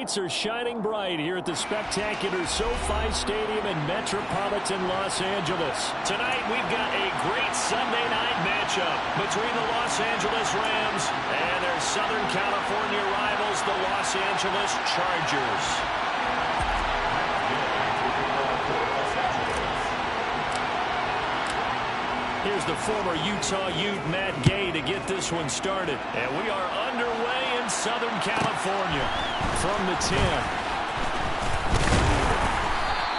lights are shining bright here at the spectacular SoFi Stadium in metropolitan Los Angeles. Tonight, we've got a great Sunday night matchup between the Los Angeles Rams and their Southern California rivals, the Los Angeles Chargers. Here's the former Utah Ute, Matt Gay, to get this one started. And we are underway in Southern California from the 10.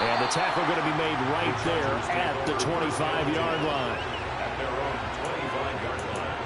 And the tackle going to be made right there at the 25-yard line. At their own 25-yard line.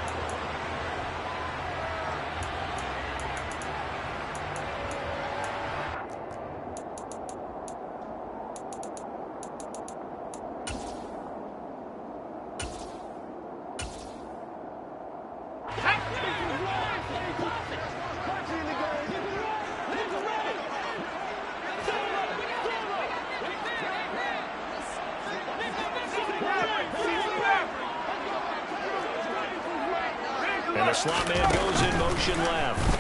And the slot man goes in motion left.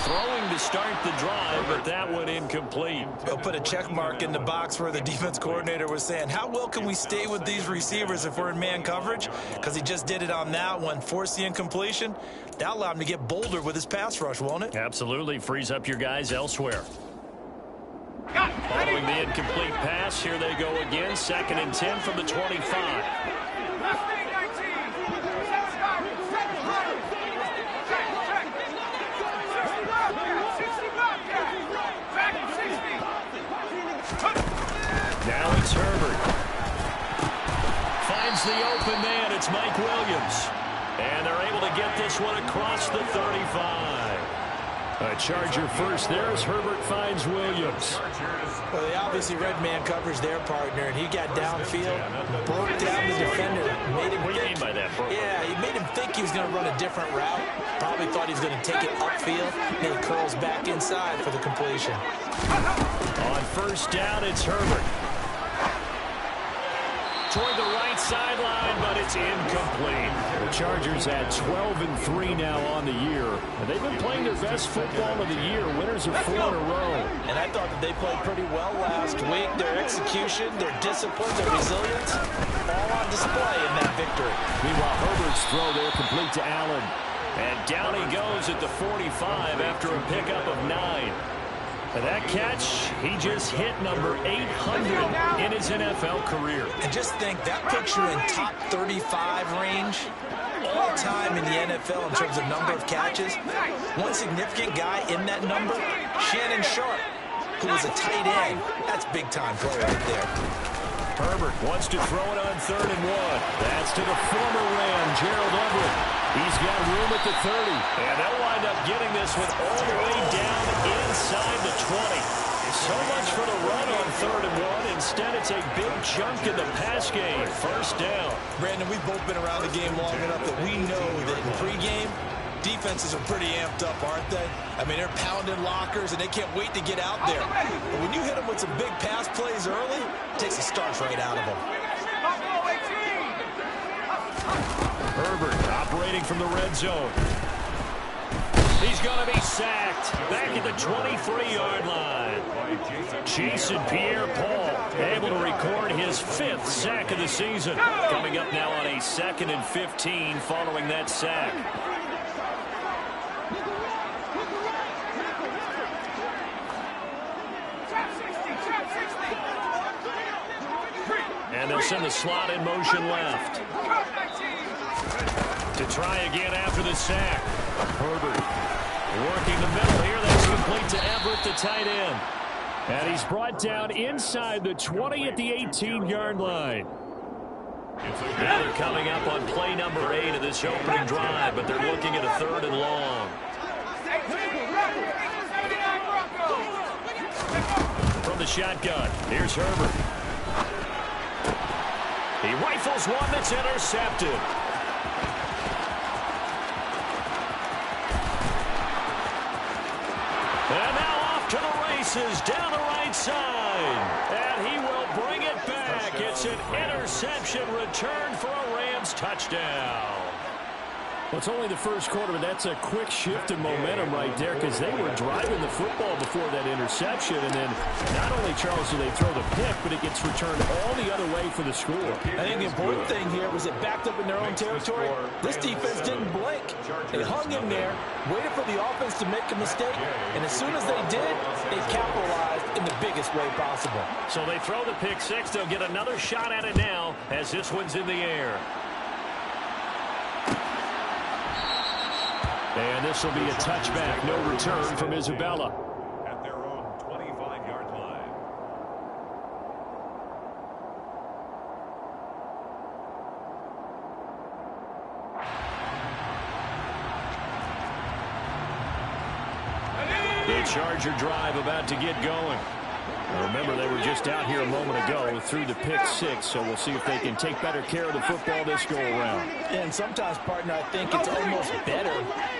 Throwing to start the drive, but that one incomplete. They'll put a check mark in the box where the defense coordinator was saying, how well can we stay with these receivers if we're in man coverage? Because he just did it on that one, forced the incompletion. That allowed him to get bolder with his pass rush, won't it? Absolutely. Frees up your guys elsewhere. Following the incomplete pass, here they go again. 2nd and 10 from the 25. Now it's Herbert. Finds the open man. It's Mike Williams. And they're able to get this one across the 35. A Charger first there as Herbert finds Williams. Well, they obviously read man coverage their partner, and he got downfield, broke down the defender. Made him what do you mean by that, bro? Yeah, he made him think he was going to run a different route. Probably thought he was going to take it upfield. Then he curls back inside for the completion. On first down, it's Herbert. Toward the right sideline, but it's incomplete. The Chargers at 12-3 now on the year. And they've been playing their best football of the year. Winners of 4 in a row. And I thought that they played pretty well last week. Their execution, their discipline, their resilience, all on display in that victory. Meanwhile, Herbert's throw there complete to Allen. And down he goes at the 45 after a pickup of 9. And that catch, he just hit number 800 in his NFL career. And just think, that puts you in top 35 range all time in the NFL in terms of number of catches. One significant guy in that number, Shannon Sharp, who was a tight end. That's big-time play right there. Herbert wants to throw it on 3rd and 1. That's to the former Ram, Gerald Everett. He's got room at the 30. And they'll wind up getting this one all the way down inside the 20. So much for the run on 3rd and 1. Instead, it's a big chunk in the pass game. First down. Brandon, we've both been around the game long enough that we know that in pregame, defenses are pretty amped up, aren't they? I mean, they're pounding lockers, and they can't wait to get out there. But when you hit them with some big pass plays early, it takes the starch right out of them. Herbert operating from the red zone. He's going to be sacked back at the 23-yard line. Jason Pierre-Paul able to record his 5th sack of the season. Coming up now on a 2nd and 15 following that sack. And they'll send the slot in motion left. To try again after the sack. Herbert working the middle here. That's complete to Everett, the tight end. And he's brought down inside the 20 at the 18-yard line. Now they're coming up on play number 8 of this opening drive, but they're looking at a 3rd and long. From the shotgun, here's Herbert. He rifles one that's intercepted. And now off to the races down the right side. And he will bring it back. It's an interception return for a Rams touchdown. Well, it's only the first quarter, but that's a quick shift in momentum right there because they were driving the football before that interception. And then not only, Charles, do they throw the pick, but it gets returned all the other way for the score. I think the important thing here was it backed up in their own territory. This defense didn't blink. They hung in there, waited for the offense to make a mistake, and as soon as they did, they capitalized in the biggest way possible. So they throw the pick six. They'll get another shot at it now as this one's in the air. And this will be a touchback. No return from Isabella. At their own 25-yard line. The Charger drive about to get going. Remember, they were just out here a moment ago through the pick six, so we'll see if they can take better care of the football this go-around. And sometimes, partner, I think it's almost better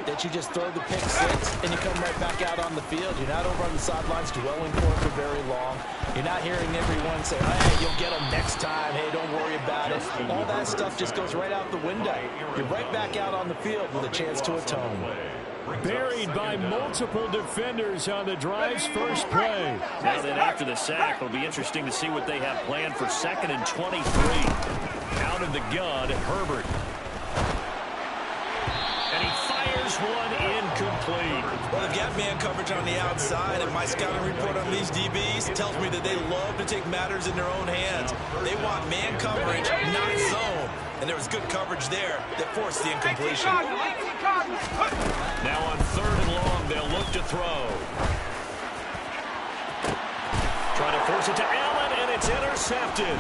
that you just throw the pick six and you come right back out on the field. You're not over on the sidelines dwelling for it for very long. You're not hearing everyone say, hey, you'll get them next time. Hey, don't worry about it. All that stuff just goes right out the window. You're right back out on the field with a chance to atone. Buried by multiple defenders on the drive's first play. Now then, after the sack, it'll be interesting to see what they have planned for 2nd and 23. Out of the gun, Herbert. And he fires one incomplete. Well, they've got man coverage on the outside, and my scouting report on these DBs tells me that they love to take matters in their own hands. They want man coverage, not zone. And there was good coverage there that forced the incompletion. Now on 3rd and long, they'll look to throw. Trying to force it to Allen, and it's intercepted.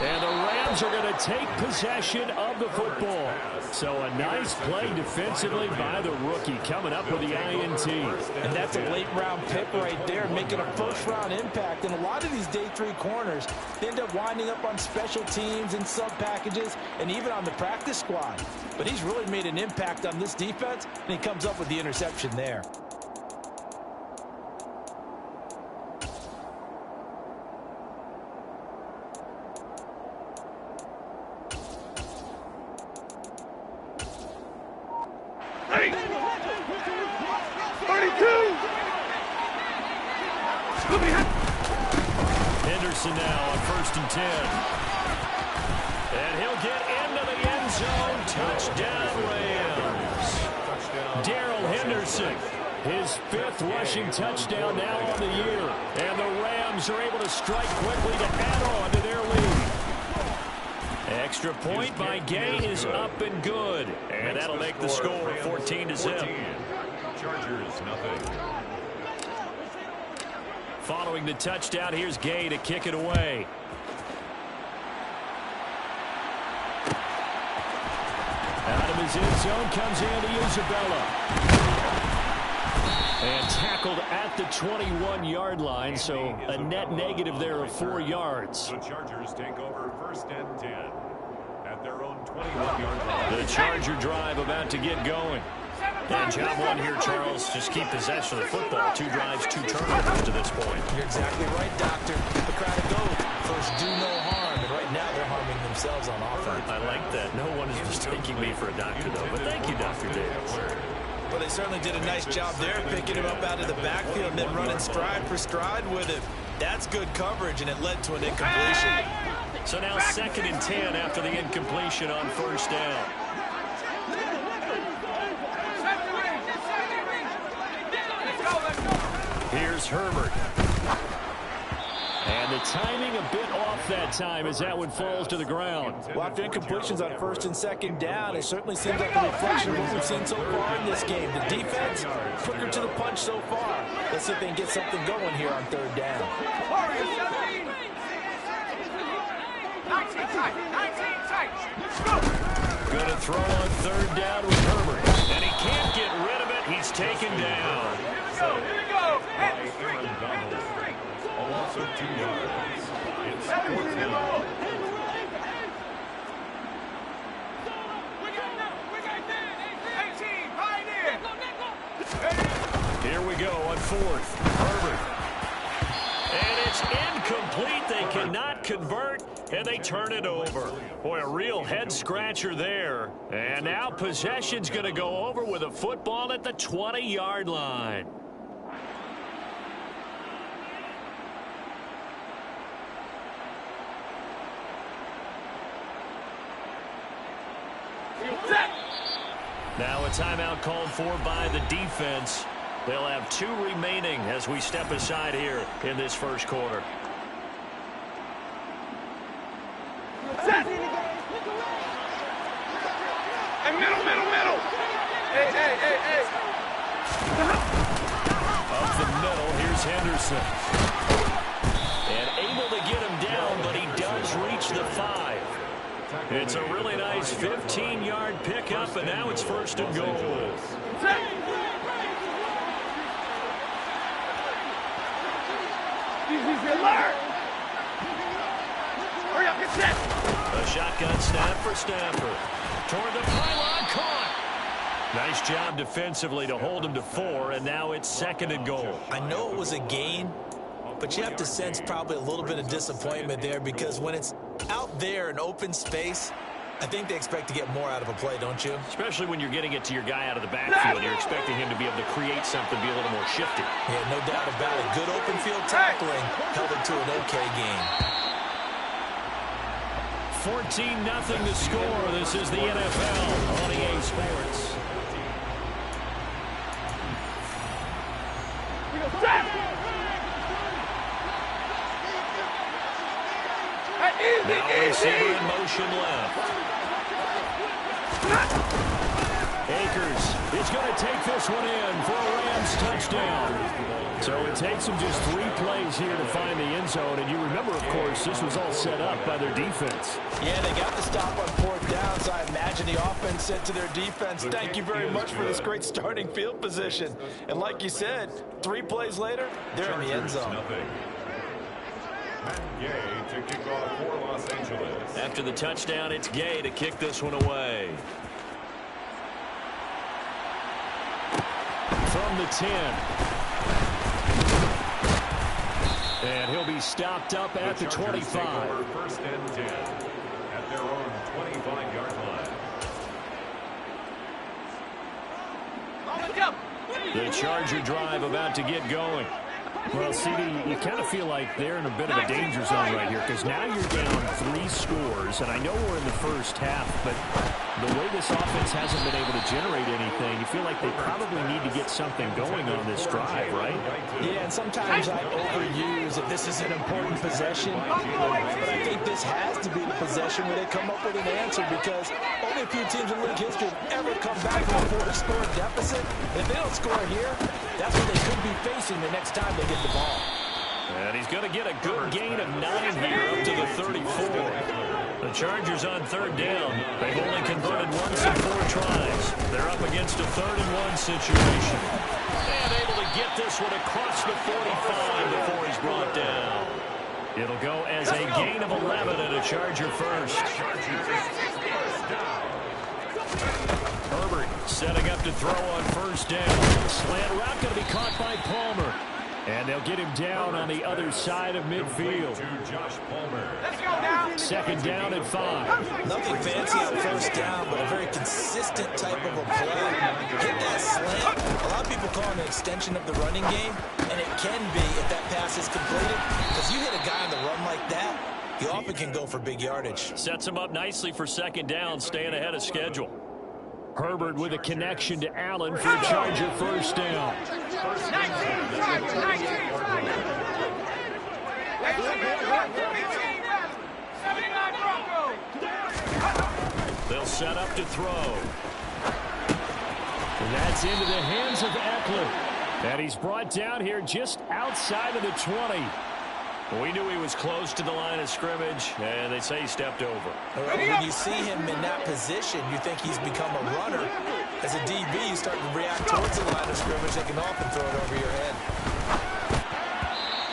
And the Rams are going to take possession of the football. So a nice play defensively by the rookie coming up with the INT. And that's a late-round pick right there, making a first-round impact. And a lot of these day 3 corners, they end up winding up on special teams and sub-packages and even on the practice squad. But he's really made an impact on this defense, and he comes up with the interception there. Henderson now on 1st and 10. And he'll get into the end zone. Touchdown, Rams. Darrell Henderson, his 5th rushing touchdown now on the year. And the Rams are able to strike quickly to add on to their lead. Extra point by Gay is up and good. And that'll make the score 14-0. Chargers, nothing. Following the touchdown, here's Gay to kick it away. Out of his end zone comes Andy Isabella. And tackled at the 21-yard line, so a net negative there of 4 yards. The Chargers take over 1st and 10 at their own 21-yard line. The Charger drive about to get going. And job one here, Charles, just keep possession of the football. 2 drives, 2 turnovers to this point. You're exactly right, Doctor. Hippocratic oath. First, do no harm. And right now, they're harming themselves on offense. I like that. No one is mistaking me for a doctor, though. But thank you, Dr. Davis. Well, they certainly did a nice job there, picking him up out of the backfield and then running stride for stride with him. That's good coverage, and it led to an incompletion. So now 2nd and 10 after the incompletion on 1st down. Here's Herbert. And the timing a bit off that time as that one falls to the ground. Well, after incompletions on 1st and 2nd down, it certainly seems like a reflection of what we've seen so far in this game. The defense, quicker to the punch so far. Let's see if they can get something going here on 3rd down. 19 tight. Let's go. Going to throw on 3rd down with Herbert. And he can't get rid of it. He's taken down. Here we go. A loss of 2 yards. It's 4th down. Here we go on 4th. Herbert. And it's incomplete. They cannot convert. and they turn it over. Boy, a real head-scratcher there. And now possession's going to go over with a football at the 20-yard line. Now a timeout called for by the defense. They'll have 2 remaining as we step aside here in this first quarter. Hey, middle. Hey. Up the middle, here's Henderson. And able to get him down, but he does reach the 5. It's a really nice 15-yard pickup, and now it's first and goal. Hurry up, get set. A shotgun snap for Stafford. Toward the pylon, caught. Nice job defensively to hold him to 4, and now it's second and goal. I know it was a gain, but you have to sense probably a little bit of disappointment there because when it's out there in open space, I think they expect to get more out of a play, don't you? Especially when you're getting it to your guy out of the backfield. You're expecting him to be able to create something, be a little more shifty. Yeah, no doubt about it. Good open field tackling held it to an okay game. 14-0 to score. This is the NFL on EA Sports. Now a receiver in motion left. Akers is going to take this one in for a Rams touchdown. So it takes them just 3 plays here to find the end zone. And you remember, of course, this was all set up by their defense. Yeah, they got the stop on 4th down, so I imagine the offense said to their defense, thank you very much for this great starting field position. And like you said, 3 plays later, they're in the end zone. Gay to kick off for Los Angeles. After the touchdown, it's Gay to kick this one away. From the 10. And he'll be stopped up at the 25. First and 10 at their own 25-yard line. The Charger drive about to get going. Well, CD, you kind of feel like they're in a bit of a danger zone right here because now you're down 3 scores, and I know we're in the first half, but the way this offense hasn't been able to generate anything, you feel like they probably need to get something going on this drive, right? Yeah, and sometimes I overuse that this is an important possession, but I think this has to be the possession where they come up with an answer because only a few teams in league history have ever come back from a 4-score deficit. If they don't score here, that's what they could be facing the next time they get the ball. And he's going to get a good gain of 9 here up to the 34. The Chargers on 3rd down. They've only converted once in 4 tries. They're up against a 3rd-and-1 situation. And able to get this one across the 45 before he's brought down. It'll go as a gain of 11 and a Charger first. Herbert setting up to throw on 1st down. Slant route going to be caught by Palmer. And they'll get him down on the other side of midfield. Let's go now. 2nd down and 5. Nothing fancy on 1st down, but a very consistent type of a play. Hit that slant. A lot of people call it an extension of the running game, and it can be if that pass is completed. Because you hit a guy on the run like that, he often can go for big yardage. Sets him up nicely for 2nd down, staying ahead of schedule. Herbert with a connection to Allen for a Charger 1st down. 19, 19. They'll set up to throw. And that's into the hands of Eckler. And he's brought down here just outside of the 20. We knew he was close to the line of scrimmage, and they say he stepped over. When you see him in that position, you think he's become a runner. As a DB, you start to react towards the line of scrimmage. They can often throw it over your head.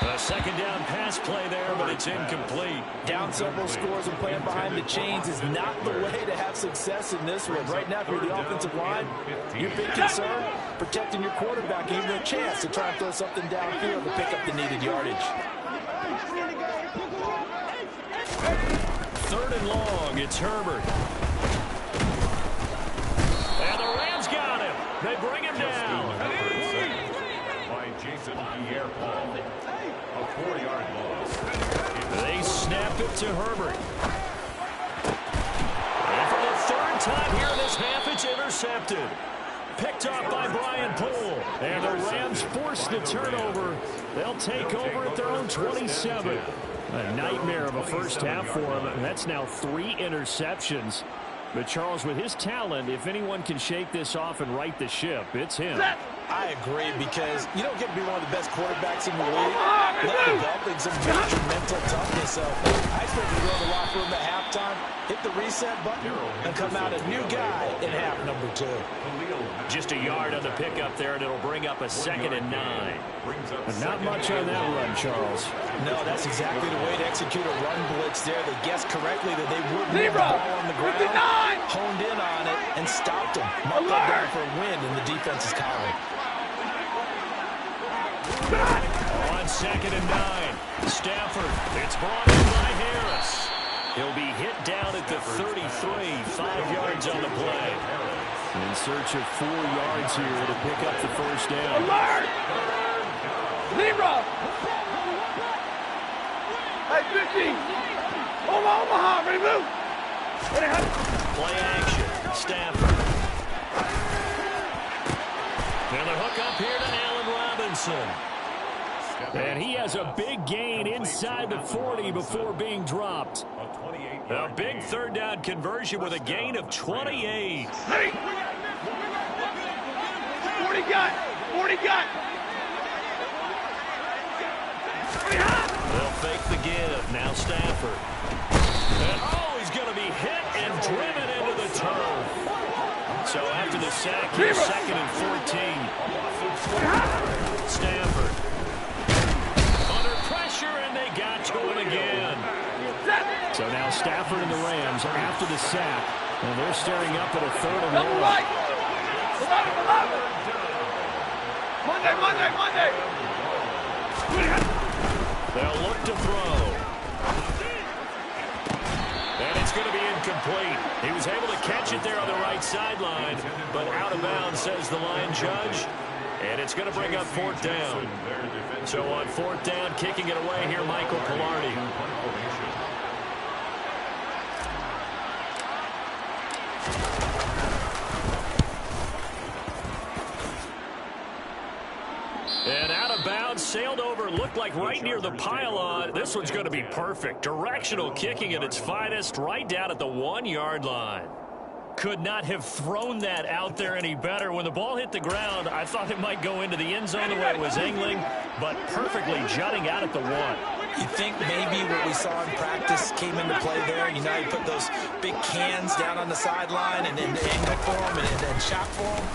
A 2nd down pass play there, but it's incomplete. Down several scores and playing behind the chains is not the way to have success in this one. Right now, if you're the offensive line, your big concern, protecting your quarterback, giving him a chance to try and throw something downfield to pick up the needed yardage. third and long. It's Herbert. And the Rams got him. They bring him down. By Jason Pierre-Paul. A 4-yard loss. They snap it to Herbert. And for the third time here this half, it's intercepted. Picked off by Brian Poole. And the Rams force the turnover. They'll take over at their own 27. A nightmare of a first half for him. And that's now 3 interceptions. But Charles, with his talent, if anyone can shake this off and right the ship, it's him. I agree, because you don't get to be one of the best quarterbacks in the league without developing some major mental toughness. So I expect to go to the locker room at halftime, hit the reset button, and come out a new guy in half number 2. Just a yard on the pickup there, and it'll bring up a 2nd and 9. But not much on that run, Charles. No, that's exactly the way to execute a run blitz there. They guessed correctly that they would move the ball on the ground, honed in on it, and stopped them. Marked that down for a win in the defense's column. On 2nd and 9, Stafford. It's brought in by Harris. He'll be hit down at the 33, 5 yards on the play. In search of 4 yards here to pick up the first down. Alert! Libra! Hey, 50! Omaha, ready to move! Play action, Stafford. And the hook up here to Allen Robinson. And he has a big gain inside the 40 before being dropped. A big third down conversion with a gain of 28. Ready! 40 got! 40 got! They'll fake the give. Now Stafford. And he's going to be hit and driven into the turf. So after the sack, here's 2nd and 14. Stafford. Under pressure, and they got to him again. So now Stafford and the Rams after the sack. And they're staring up at a 3rd and 1. Right. 11. Monday. They'll look to throw. And it's going to be incomplete. He was able to catch it there on the right sideline, but out of bounds, says the line judge. And it's going to bring up 4th down. So on 4th down, kicking it away here, Michael Pilardi. And out of bounds, sailed over, looked like right near the pylon. This one's going to be perfect. Directional kicking at its finest, right down at the 1-yard line. Could not have thrown that out there any better. When the ball hit the ground, I thought it might go into the end zone the way it was angling, but perfectly jutting out at the 1. You think maybe what we saw in practice came into play there? You know, you put those big cans down on the sideline and then angle for them and shot for them.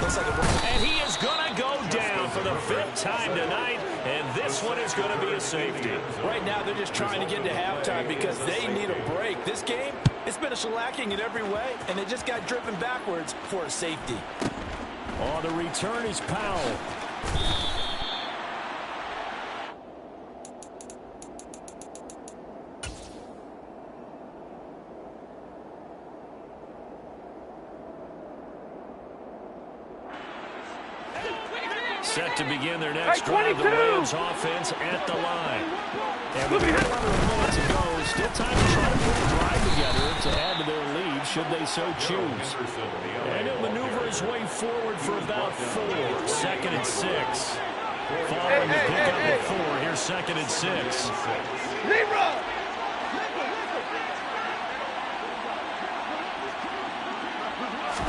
Looks like and he is going to go down for the 5th time tonight, and this one is going to be a safety. Right now, they're just trying to get to halftime because they need a break. This game, it's been a shellacking in every way, and they just got driven backwards for a safety. On the return is Powell. Set to begin their next drive, the Rams offense at the line. And with 11 minutes to go, still time to try to put a drive together to add to their lead should they so choose. And he'll maneuver his way forward for about 4. 2nd and 6. Following the pickup of 4, here's 2nd and 6.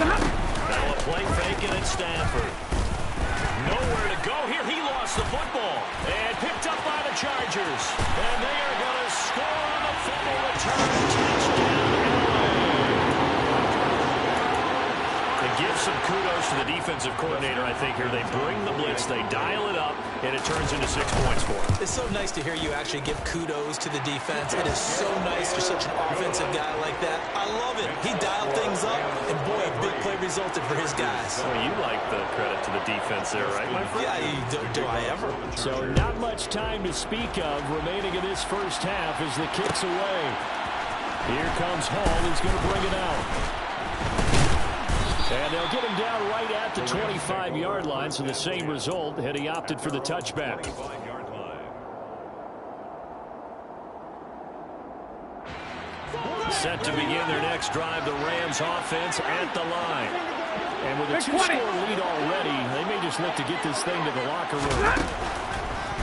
Now a play fake and it's Stafford. Nowhere to go here. He lost the football and picked up by the Chargers. And they are going to score on the fumble return. Touchdown, LA. To give some kudos to the defensive coordinator, I think, here. They bring the blitz, they dial it up, and it turns into 6 points for them. It's so nice to hear you actually give kudos to the defense. It is so nice for such an offensive guy like that. I love it. He dialed things up, and boy, a big play resulted for his guys. Well, you like the credit to the defense there, right, my friend? Yeah, do I ever? So not much time to speak of remaining in this first half as the kick's away. Here comes Hall. He's going to bring it out. And they'll get him down right at the 25-yard line, so the same result had he opted for the touchback. Set to begin their next drive, the Rams offense at the line. And with a 2-score lead already, they may just look to get this thing to the locker room.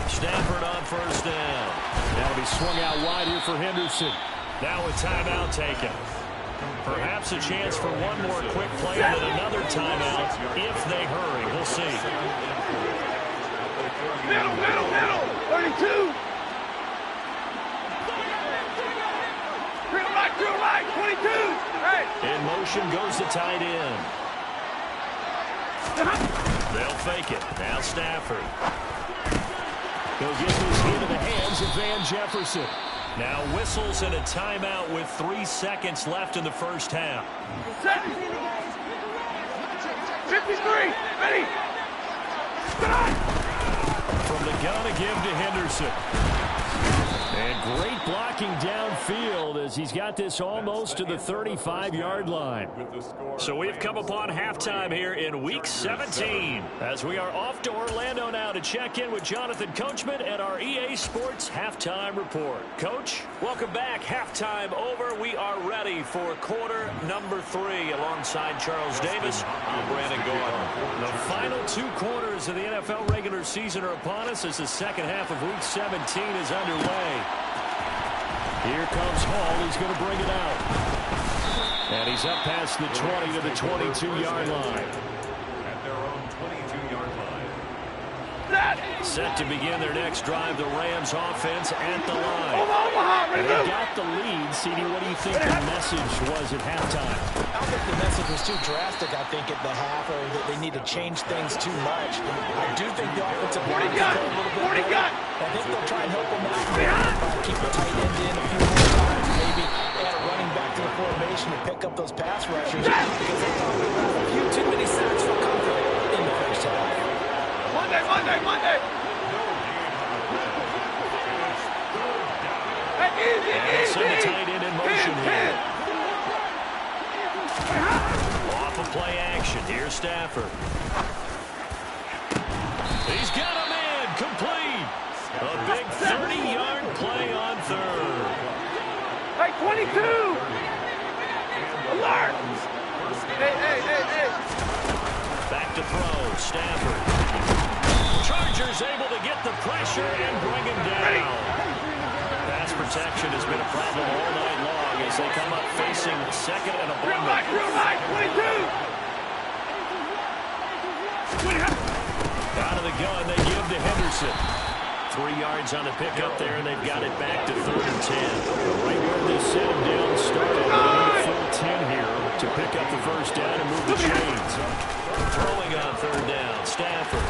Stafford on first down. That'll be swung out wide here for Henderson. Now a timeout taken. Perhaps a chance for one more quick play and then another timeout if they hurry. We'll see. Middle. 32. Drill right, 22. Hey. In motion goes the tight end. They'll fake it. Now Stafford. He'll get this into the hands of Van Jefferson. Now whistles and a timeout with 3 seconds left in the first half. 53. Ready. From the gun again to Henderson. And great blocking downfield as he's got this almost to the 35-yard line. So we've come upon halftime here in Week 17 as we are off to Orlando now to check in with Jonathan Coachman at our EA Sports Halftime Report. Coach, welcome back. Halftime over. We are ready for quarter number 3 alongside Charles Davis. I'm Brandon Gordon. The final 2 quarters of the NFL regular season are upon us as the second half of Week 17 is underway. Here comes Hall. He's going to bring it out. And he's up past the 20 to the 22-yard line. At their own 22-yard line. Set to begin their next drive, the Rams offense at the line. Omaha, And they got the lead. CD, what do you think the message was at halftime? I don't think the message was too drastic, I think, at the half, or that they need to change things too much. I do think the offensive line can go a little bit better. I think they'll try and help them out. Keep the tight end in a few more times, maybe add a running back to the formation to pick up those pass rushers. Because they probably got a few too many sacks for comfort in the first half. Monday. And send the tight end in motion here. Off of play action. Here's Stafford. He's got a man complete. A big 30-yard play on third. Hey, 22. Alert. Hey. Back to throw. Stafford. Chargers able to get the pressure and bring him down. Pass protection has been a problem all night long as they come up facing second and abundant. Drill right, 22. Out of the gun, they give to Henderson. 3 yards on the pickup there, and they've got it back to 3rd and 10. Right where they set him down started. Full 10 here to pick up the first down and move the chains. Throwing on 3rd down, Stafford.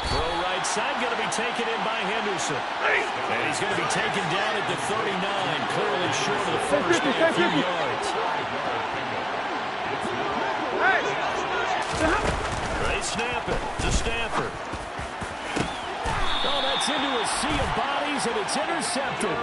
Throw right side, going to be taken in by Henderson. And he's going to be taken down at the 39, clearly short of the first by a few yards. They snap it to Stafford. Oh, that's into a sea of bodies, and it's intercepted.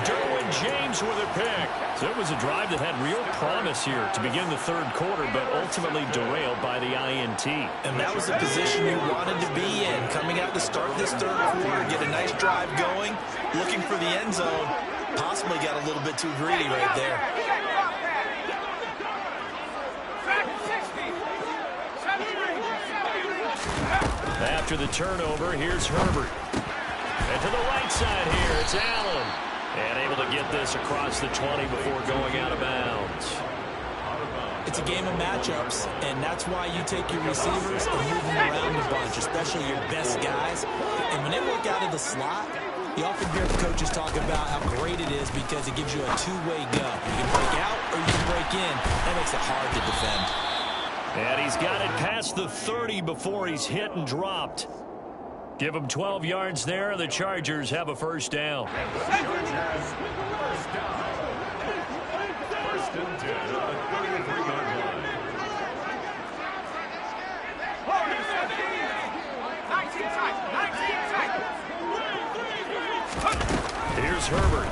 Derwin James with a pick. So it was a drive that had real promise here to begin the 3rd quarter, but ultimately derailed by the INT. And that was the position you wanted to be in. Coming out to start this 3rd quarter, get a nice drive going, looking for the end zone. Possibly got a little bit too greedy right there. After the turnover, here's Herbert. And to the right side here, it's Allen. And able to get this across the 20 before going out of bounds. It's a game of matchups, and that's why you take your receivers and move them around a bunch, especially your best guys. And when they work out of the slot, you often hear the coaches talk about how great it is because it gives you a two-way go. You can break out or you can break in. That makes it hard to defend. And he's got it past the 30 before he's hit and dropped. Give him 12 yards there, and the Chargers have a first down. First down. First and 10 on the 33-yard line. Here's Herbert.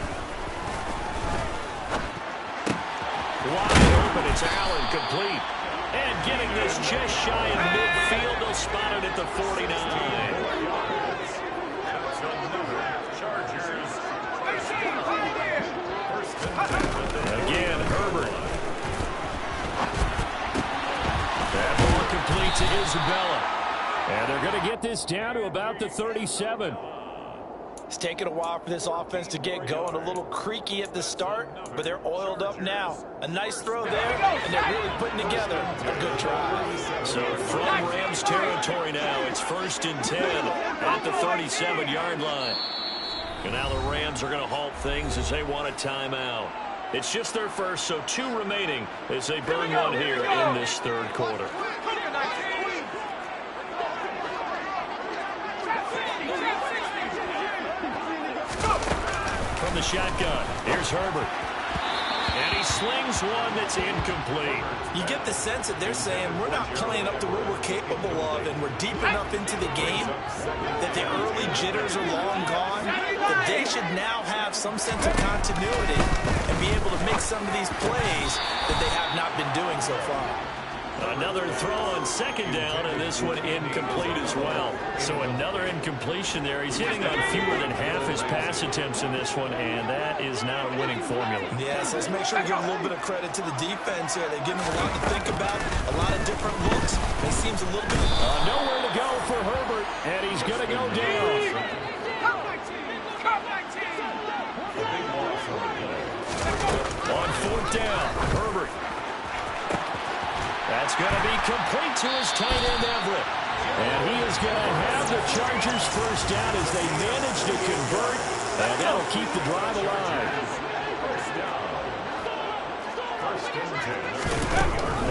It's Allen complete. And getting this just shy of midfield. They'll spot it at the 49. Again, Herbert. That ball complete to Isabella. And they're going to get this down to about the 37. It's taken a while for this offense to get going. A little creaky at the start, but they're oiled up now. A nice throw there, and they're really putting together a good drive. So from Rams territory now, it's 1st and 10 at the 37-yard line. And now the Rams are going to halt things as they want a timeout. It's just their first, so 2 remaining as they burn one here in this 3rd quarter. From the shotgun, here's Herbert. And he slings one that's incomplete. You get the sense that they're saying we're not playing up to what we're capable of, and we're deep enough into the game that the early jitters are long gone, that they should now have some sense of continuity and be able to make some of these plays that they have not been doing so far. Another throw on 2nd down, and this one incomplete as well. So another incompletion there. He's hitting on fewer than half his pass attempts in this one, and that is not a winning formula. Yes, let's make sure we give a little bit of credit to the defense here. They're giving them a lot to think about, a lot of different looks. It seems a little bit... nowhere to go for Herbert, and he's going to go down. On 4th down, Herbert. That's going to be complete to his tight end, Everett. And he is going to have the Chargers first down as they manage to convert, and that'll keep the drive alive.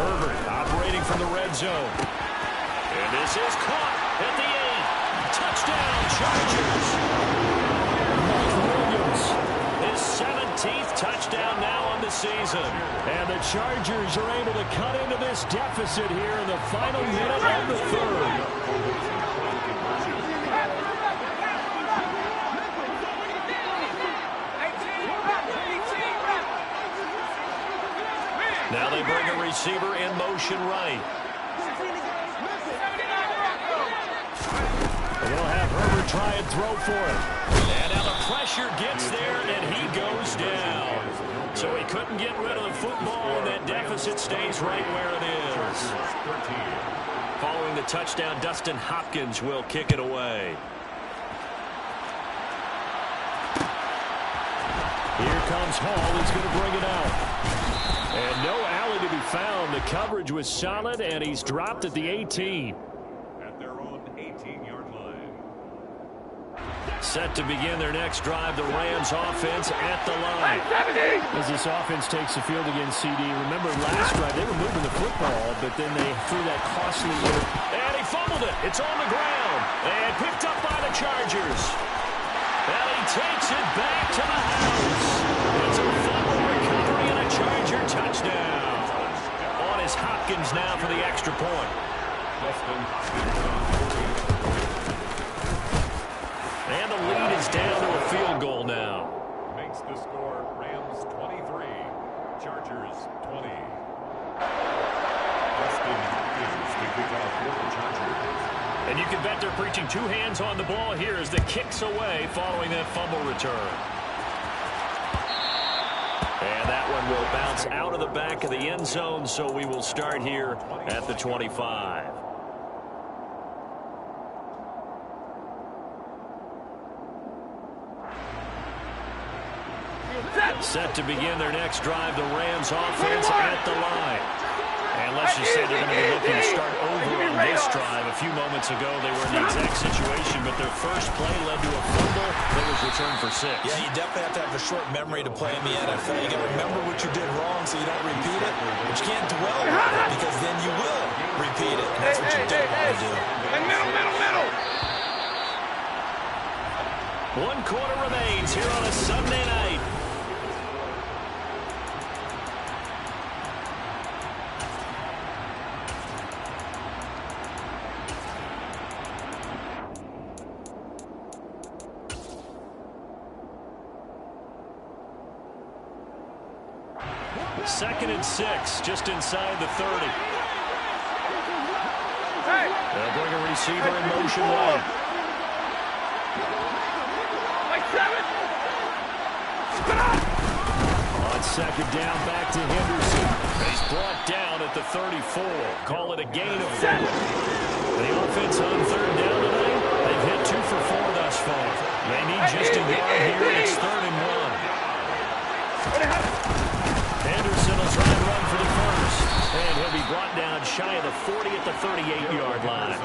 Herbert operating from the red zone. And this is caught at the 8. Touchdown, Chargers. Mike Williams, his 17th touchdown now on the season. And the Chargers are able to cut into this deficit here in the final minute of the 3rd. Now they bring a receiver in motion right. They'll have Herbert try and throw for it. And now the pressure gets there, and he goes down. So he couldn't get rid of the football, and that deficit stays right where it is. Following the touchdown, Dustin Hopkins will kick it away. Here comes Hall. He's going to bring it out. And no alley to be found. The coverage was solid, and he's dropped at the 18. At their own 18-yard line. Set to begin their next drive, the Rams offense at the line. As this offense takes the field against CD, remember last drive they were moving the football, but then they threw that costly and he fumbled it. It's on the ground and picked up by the Chargers. And he takes it back to the house. It's a fumble recovery and a Charger touchdown. On is Hopkins now for the extra point. And the lead is down to a field goal now. Makes the score Rams 23, Chargers 20. Dustin Hopkins to kick off for the Chargers. And you can bet they're preaching 2 hands on the ball here as the kick's away following that fumble return. And that one will bounce out of the back of the end zone, so we will start here at the 25. Set to begin their next drive, the Rams offense at the line. And let's just say they're going to be looking to start over on this drive. A few moments ago, they were in the exact situation, but their first play led to a fumble that was returned for 6. Yeah, you definitely have to have a short memory to play in the NFL. You got to remember what you did wrong so you don't repeat it, but you can't dwell on it because then you will repeat it, and that's what you don't want to do. Middle. 1 quarter remains here on a Sunday night. 2nd and 6, just inside the 30. They'll bring a receiver in motion right. On 2nd down, back to Henderson. He's brought down at the 34. Call it a gain of 4. The offense on 3rd down tonight, they've hit 2 for 4 thus far. They need just a yard here. It's 3rd and 1. Henderson will try and run for the first. And he'll be brought down shy of the 40 at the 38-yard line.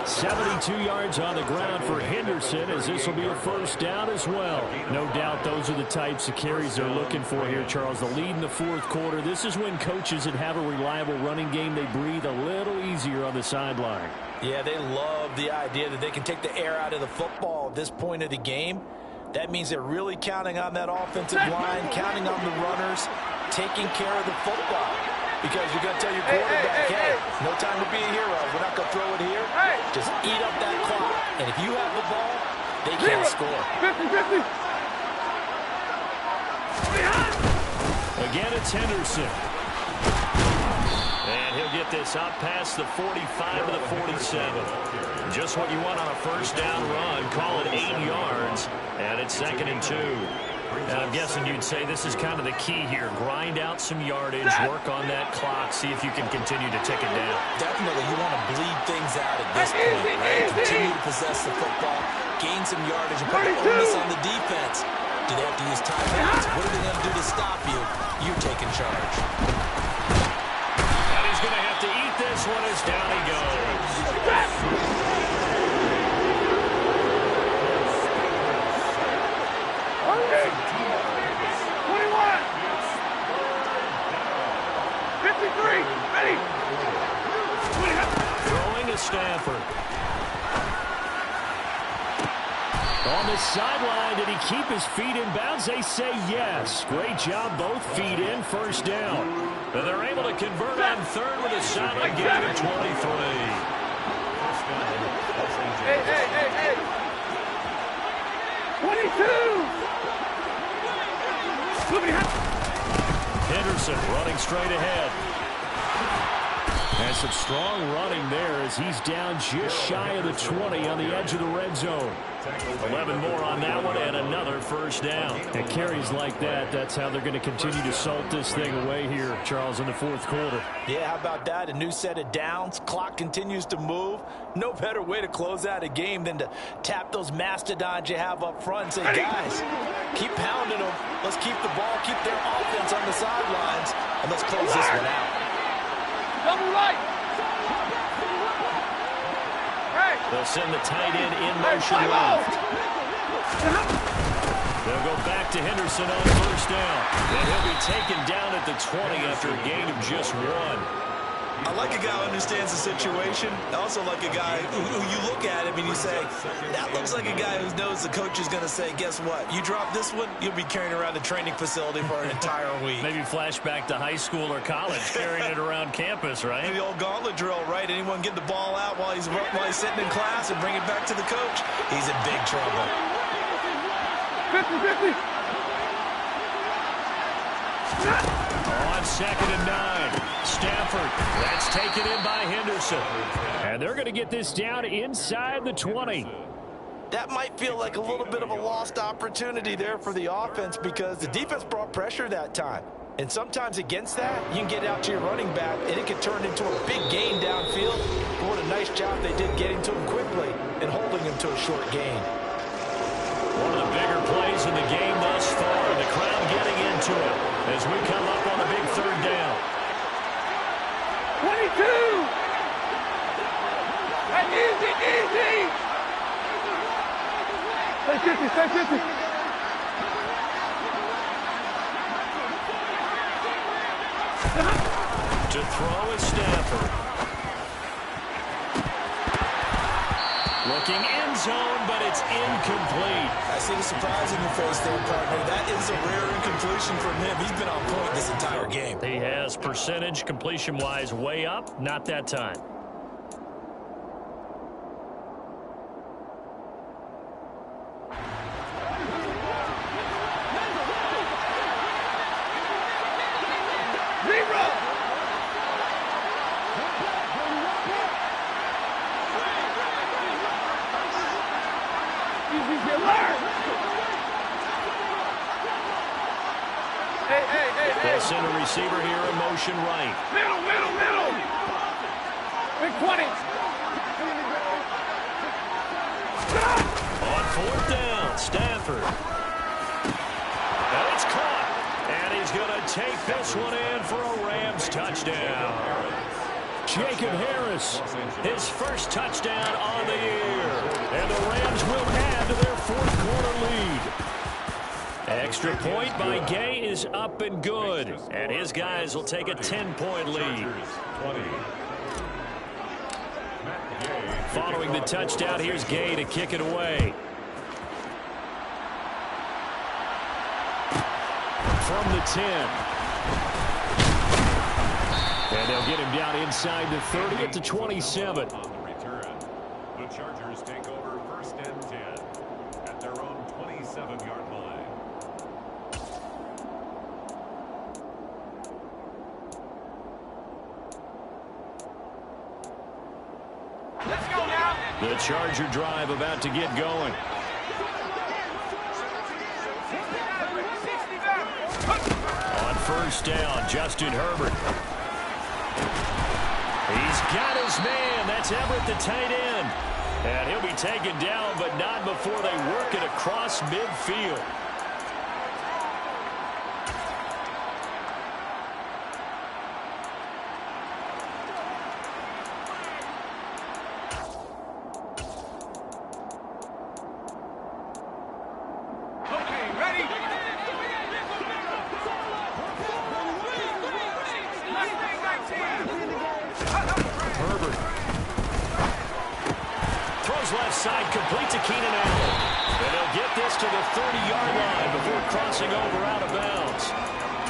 72 yards on the ground for Henderson, as this will be a 1st down as well. No doubt those are the types of carries they're looking for here, Charles. The lead in the 4th quarter. This is when coaches that have a reliable running game, they breathe a little easier on the sideline. Yeah, they love the idea that they can take the air out of the football at this point of the game. That means they're really counting on that offensive line, counting on the runners, taking care of the football. Because you're going to tell your quarterback, hey, no time to be a hero. We're not going to throw it here. Just eat up that clock. And if you have the ball, they can't score. 50-50. Again, it's Henderson. And he'll get this up past the 45 to the 47. Just what you want on a 1st down run. Call it 8 yards. And it's 2nd and 2. And I'm guessing you'd say this is kind of the key here. Grind out some yardage, work on that clock, see if you can continue to tick it down. Definitely, you want to bleed things out at this point, right? Continue to possess the football, gain some yardage, and put the onus on the defense. Do they have to use timeouts? What are they going to do to stop you? You're taking charge. And he's going to have to eat this one as down he goes. Throwing is Stafford. On the sideline, did he keep his feet in bounds? They say yes. Great job, both feet in, 1st down. But they're able to convert on 3rd with a solid gain of 23. Hey. 22. Henderson running straight ahead. And some strong running there as he's down just shy of the 20 on the edge of the red zone. 11 more on that one and another 1st down. And carries like that, that's how they're going to continue to salt this thing away here, Charles, in the 4th quarter. Yeah, how about that? A new set of downs. Clock continues to move. No better way to close out a game than to tap those mastodons you have up front and say, guys, keep pounding them. Let's keep the ball, keep their offense on the sidelines, and let's close this one out. Double right. They'll send the tight end in motion left. They'll go back to Henderson on 1st down. And he'll be taken down at the 20 after a gain of just 1. I like a guy who understands the situation. I also like a guy who you look at him and you say, that looks like a guy who knows the coach is going to say, guess what? You drop this one, you'll be carrying around the training facility for an entire week. Maybe flashback to high school or college, carrying it around campus, right? The old gauntlet drill, right? Anyone get the ball out while he's sitting in class and bring it back to the coach? He's in big trouble. 50-50. On 2nd and 9, Stafford. That's taken in by Henderson. And they're going to get this down inside the 20. That might feel like a little bit of a lost opportunity there for the offense because the defense brought pressure that time. And sometimes against that, you can get out to your running back, and it can turn into a big gain downfield. But what a nice job they did getting to him quickly and holding him to a short gain. One of the bigger plays in the game thus far. The crowd getting into it as we come up on a big 3rd down. 22. Easy. Stay 50. To throw is Stafford. Looking end zone, but it's incomplete. I see the surprise in your face there, partner. That is a rare incompletion from him. He's been on point this entire game. He has percentage completion-wise way up. Not that time. Easy, learn. Hey. They'll send a receiver here in motion right. Middle. Big 20. On fourth down, Stafford. And it's caught. And he's going to take this one in for a Rams touchdown. Jacob Harris, his first touchdown on the year. And the Rams will add to their fourth quarter lead. Extra point by Gay is up and good. And his guys will take a 10-point lead. Following the touchdown, here's Gay to kick it away. From the 10. And they'll get him down inside the 30 at the 27. On the return, the Chargers take over first and 10 at their own 27-yard line. Let's go now. The Charger drive about to get going. On first down, Justin Herbert. He's got his man. That's Everett, the tight end. And he'll be taken down, but not before they work it across midfield. Okay, ready? Herbert throws left side, complete to Keenan Allen. And they'll get this to the 30-yard line before crossing over out of bounds.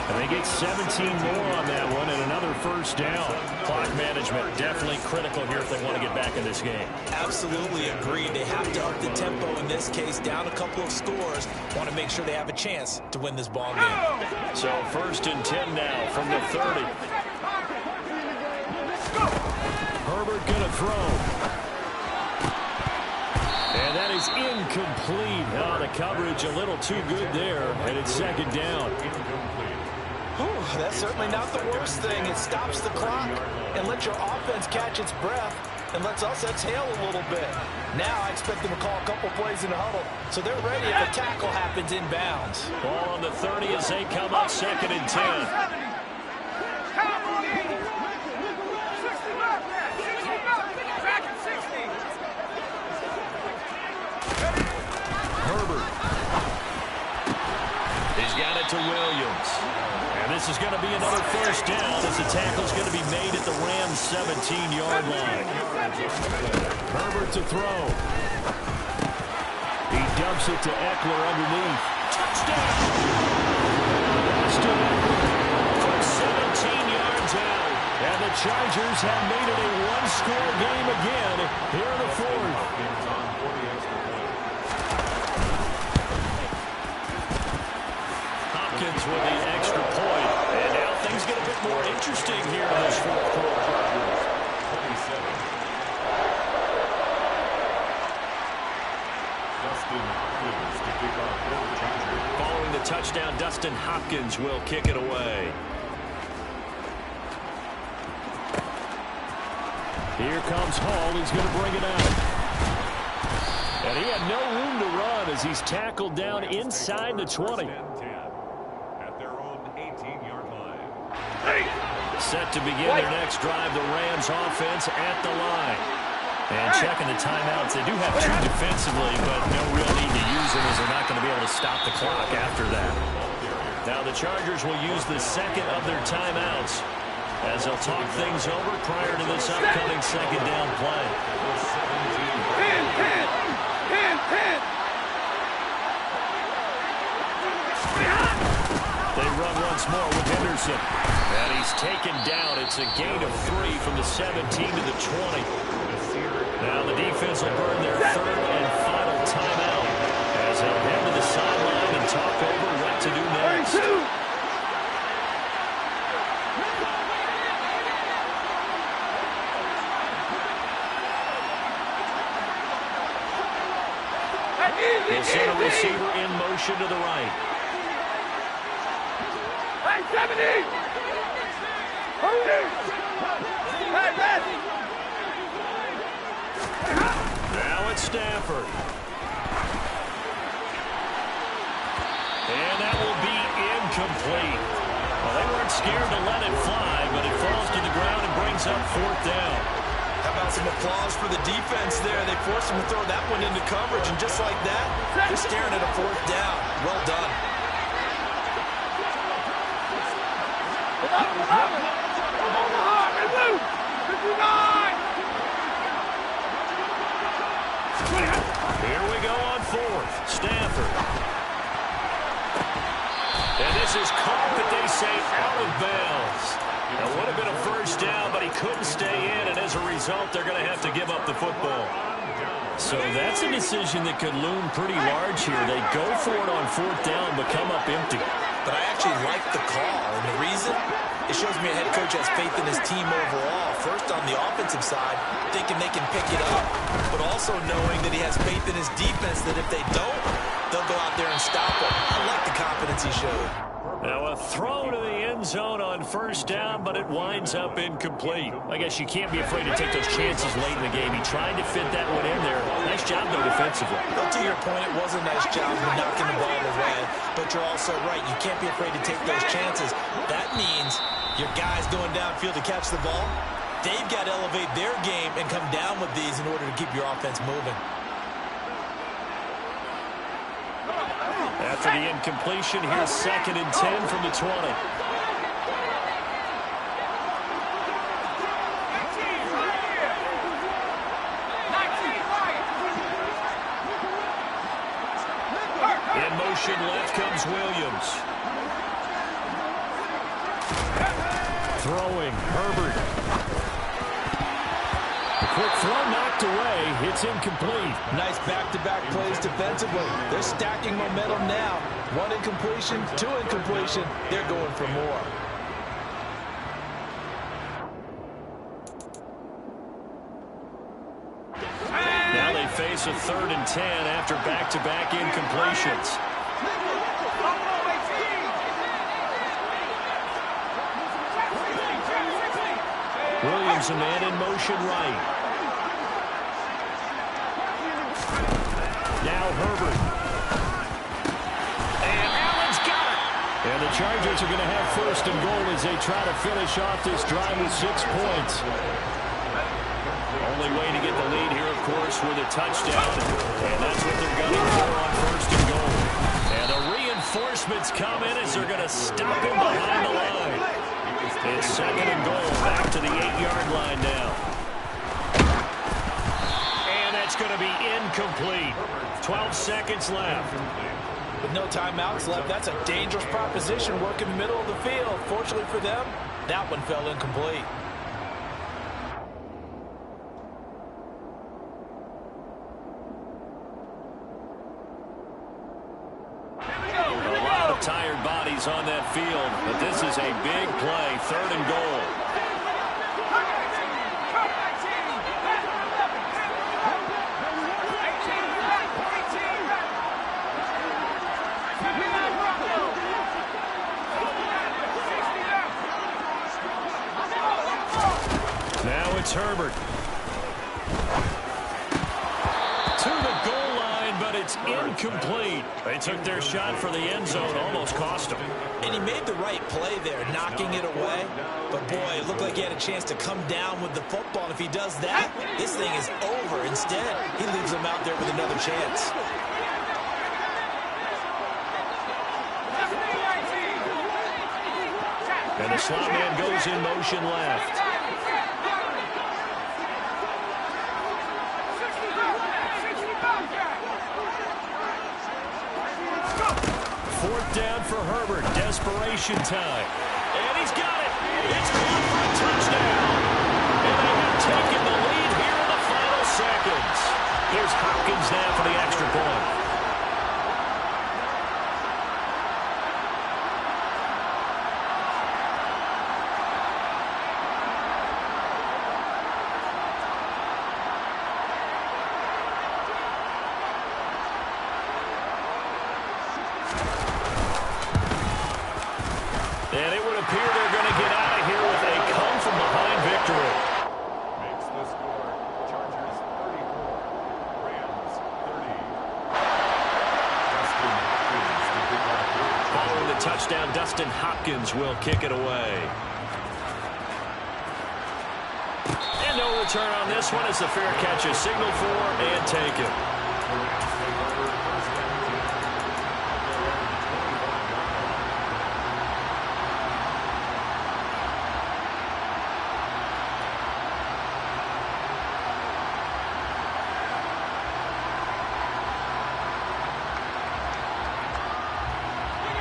And they get 17 more on that one and another first down. Clock management definitely critical here if they want to get back in this game. Absolutely agreed. They have to up the tempo in this case, down a couple of scores. Want to make sure they have a chance to win this ball game. So first and 10 now from the 30. Herbert going to throw. And that is incomplete. Oh, the coverage a little too good there, and it's second down. Whew, that's certainly not the worst thing. It stops the clock and lets your offense catch its breath and lets us exhale a little bit. Now I expect them to call a couple plays in the huddle, so they're ready if a tackle happens inbounds. Ball on the 30 as they come up second and 10. Herbert. He's got it to Williams. And this is going to be another first down as the tackle's going to be made at the Rams' 17-yard line. Herbert to throw. He dumps it to Eckler underneath. Touchdown! Boston from 17 yards out. And the Chargers have made it a one-score game again here in the fourth. Hopkins with the extra point. And now things get a bit more interesting here in this fourth quarter. Following the touchdown, Dustin Hopkins will kick it away. Here comes Hall. He's going to bring it out. And he had no room to run as he's tackled down inside the 20. At their own 18-yard line. Set to begin their next drive, the Rams offense at the line. And checking the timeouts. They do have two defensively, but no real need to use them as they're not going to be able to stop the clock after that. Now the Chargers will use the second of their timeouts as they'll talk things over prior to this upcoming second down play. 10. They run once more with Henderson. And he's taken down. It's a gain of 3 from the 17 to the 20. Now the defense will burn their third and final timeout as they'll head to the sideline and talk over what to do next. 32. He'll send a receiver in motion to the right. Hey, 70! Hurry! Hey, ready! Now it's Stafford. And that will be incomplete. Well, they weren't scared to let it fly, but it falls to the ground and brings up 4th down. How about some applause for the defense there? They forced him to throw that one into coverage, and just like that, they're staring at a 4th down. Well done. Omaha, and blue! 59! Here we go on 4th. Stafford. And this is caught, but they say out of bounds. That would have been a 1st down, but he couldn't stay in, and as a result, they're going to have to give up the football. So that's a decision that could loom pretty large here. They go for it on 4th down, but come up empty. But I actually like the call, and the reason? It shows me a head coach has faith in his team overall. First, on the offensive side, thinking they can pick it up, but also knowing that he has faith in his defense that if they don't, they'll go out there and stop him. I like the confidence he showed. Now a throw to the end zone on 1st down, but it winds up incomplete. I guess you can't be afraid to take those chances late in the game. He tried to fit that one in there. Nice job, though, defensively. Well, to your point, it was a nice job of knocking the ball away, but you're also right. You can't be afraid to take those chances. That means your guys going downfield to catch the ball, they've got to elevate their game and come down with these in order to keep your offense moving. After the incompletion, here's 2nd and 10 from the 20. In motion left comes Williams. Throwing, Herbert. Quick throw knocked away. It's incomplete. Nice back-to-back plays defensively. They're stacking momentum now. 1 incompletion, 2 incompletion. They're going for more. Now they face a 3rd and 10 after back-to-back incompletions. Williams, a man in motion right. Now Herbert. And Allen's got it. And the Chargers are going to have 1st and goal as they try to finish off this drive with 6 points. Only way to get the lead here, of course, with a touchdown. And that's what they're gunning for on 1st and goal. And the reinforcements come in as they're going to stop him behind the line. It's 2nd and goal, back to the 8-yard line now. And that's going to be incomplete. 12 seconds left. With no timeouts left, that's a dangerous proposition. Work in the middle of the field. Fortunately for them, that one fell incomplete. A lot of tired bodies on that field, but this is a big play, 3rd and goal. Now it's Herbert. To the goal line, but it's incomplete. They took their shot for the end zone, almost cost them. And he made the right play there, knocking it away. But, boy, it looked like he had a chance to come down with the football. And if he does that, this thing is over. Instead, he leaves them out there with another chance. And the slot man goes in motion left. 4th down for Herbert. Desperation time. And he's got it. It's caught for a touchdown. And they have taken the lead here in the final seconds. Here's Hopkins now for the extra point. And it would appear they're going to get out of here with a come-from-behind victory. Makes the score. Chargers 34, Rams 30. Dustin Hopkins to pick up. Following the touchdown, Dustin Hopkins will kick it away. And no return on this one as the fair catch is signaled for and taken.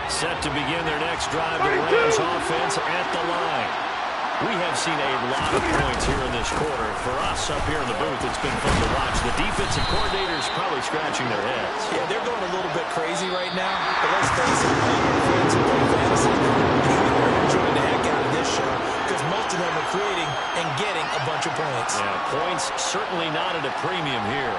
Set to begin their next drive, the Rams offense at the line. We have seen a lot of points here in this quarter. For us up here in the booth, it's been fun to watch. The defensive coordinators probably scratching their heads. Yeah, they're going a little bit crazy right now. But let's face it, fans who play fantasy, they're enjoying the heck out of this show because most of them are creating and getting a bunch of points. Yeah, points certainly not at a premium here.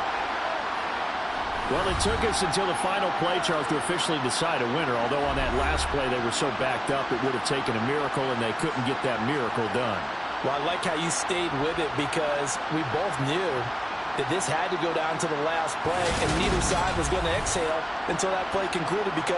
Well, it took us until the final play, Charles, to officially decide a winner. Although on that last play they were so backed up, it would have taken a miracle, and they couldn't get that miracle done. Well, I like how you stayed with it because we both knew that this had to go down to the last play, and neither side was going to exhale until that play concluded because